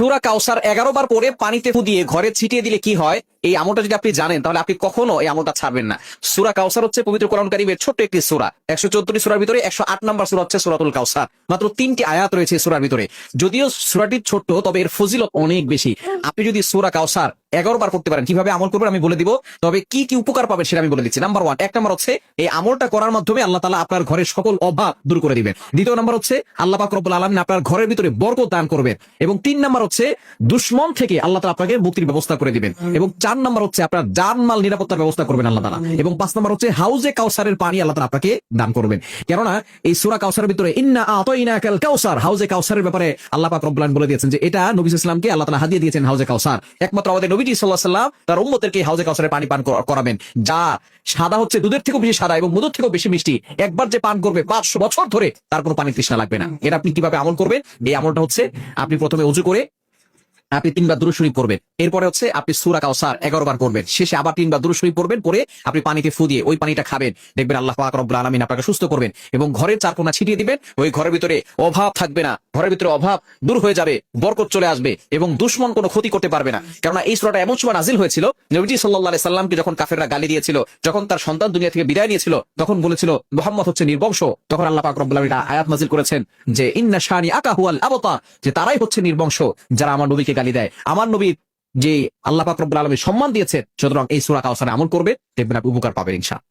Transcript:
সূরা কাউসার 11 বার পরে পানিতে ফু দিয়ে ঘরে ছিটিয়ে দিলে কি হয়, এই আমলটা যদি আপনি জানেন তাহলে আপনি কখনো এই আমলটা ছাড়বেন না। সূরা কাউসার হচ্ছে পবিত্র কোরআন কারীমের ছোট্ট একটি সূরা। 114টি সূরার ভিতরে 108 নম্বর সূরা হচ্ছে সূরাতুল কাউসার। মাত্র 3টি আয়াত রয়েছে এই সূরার ভিতরে। যদিও সূরাটি ছোট্ট, তবে এর ফজিলত অনেক বেশি। আপনি যদি সূরা কাউসার 11 বার পড়তে পারেন, কিভাবে আমল করবেন আমি বলে দিব, তবে কি কি উপকার পাবেন সেটা আমি বলে দিচ্ছি। নাম্বার 1, এক নম্বর হচ্ছে এই আমলটা করার মাধ্যমে আল্লাহ তাআলা আপনার ঘরের সকল অভাব দূর করে দিবেন। দ্বিতীয় নম্বর হচ্ছে আল্লাহ পাক রব্বুল আলামিন আপনার ঘরের ভিতরে বরকত দান করবেন। এবং 3 নম্বর হচ্ছে দুশমন থেকে আল্লাহ তাআলা আপনাকে মুক্তির ব্যবস্থা করে দিবেন। এবং 4 নম্বর হচ্ছে আপনার জানমাল নিরাপত্তার ব্যবস্থা করবেন আল্লাহ তাআলা। এবং 5 নম্বর হচ্ছে হাউজে কাউসারের পানি আল্লাহ তাআলা আপনাকে দান করবেন। কেননা এই সূরা কাউসারের ভিতরে ইন্না আতাইনাকাল কাউসার, হাউজে কাউসারের ব্যাপারে আল্লাহ পাক রব্বুল আলামিন বলে দিয়েছেন যে এটা নবী সাল্লাল্লাহু আলাইহি ওয়াসাল্লামকে আল্লাহ তাআলা হাদিয়া দিয়েছেন হাউজে কাউসার। একমাত্র আমাদের নবীজি সাল্লাল্লাহু আলাইহি ওয়াসাল্লাম তার উম্মতদেরকে হাউজে কাউসারের পানি পান করাবেন, যা সাদা হচ্ছে দুধের থেকেও বেশি সাদা এবং মধুর থেকেও বেশি মিষ্টি। একবার যে পান করবে 500 বছর ধরে তার কোনো পানির তৃষ্ণা লাগবে না। এটা আপনি কিভাবে আমল করবেন? এই আমলটা হচ্ছে আপনি প্রথমে ওযু করে আপনি 3 বার দুরূদ শরীফ পড়বেন। এরপরে হচ্ছে আপনি সূরা কাউসার 11 বার পড়বেন। শেষে আবার 3 বার দুরূদ শরীফ পড়বেন, পরে আপনি পানিতে ফু দিয়ে ওই পানিটা খাবেন। দেখবেন আল্লাহ পাক রব্বুল আলামিন আপনাকে সুস্থ করবেন এবং ঘরের চারকোনা ছিটিয়ে দিবেন। ওই ঘরের ভিতরে অভাব থাকবে না, ঘরের ভিতরে অভাব দূর হয়ে যাবে, বরকত চলে আসবে এবং দুশমন কোনো ক্ষতি করতে পারবে না। কারণ এই সূরাটা এমন সময় নাজিল হয়েছিল, নবীজি সাল্লাল্লাহু আলাইহি সাল্লামকে যখন কাফেররা গালি দিয়েছিল, যখন তার সন্তান দুনিয়া থেকে বিদায় নিয়েছিল, তখন বলেছিল মুহাম্মদ হচ্ছে নির্বংশ। তখন আল্লাহ পাক রব্বুল আলামিন আয়াত নাজিল করেছেন যে ইন্না শানি আকা হুয়াল আবতা, যে তারাই হচ্ছে নির্বংশ যারা আমার নবীকে গালি দেয়। আমার নবীর যে আল্লাহ পাক রব্বুল আলামিন সম্মান দিয়েছেন, সুতরাং এই সূরা কাউসারে আমল করবে, দেখবেন আপনি উপকার পাবেন ইনশাআল্লাহ।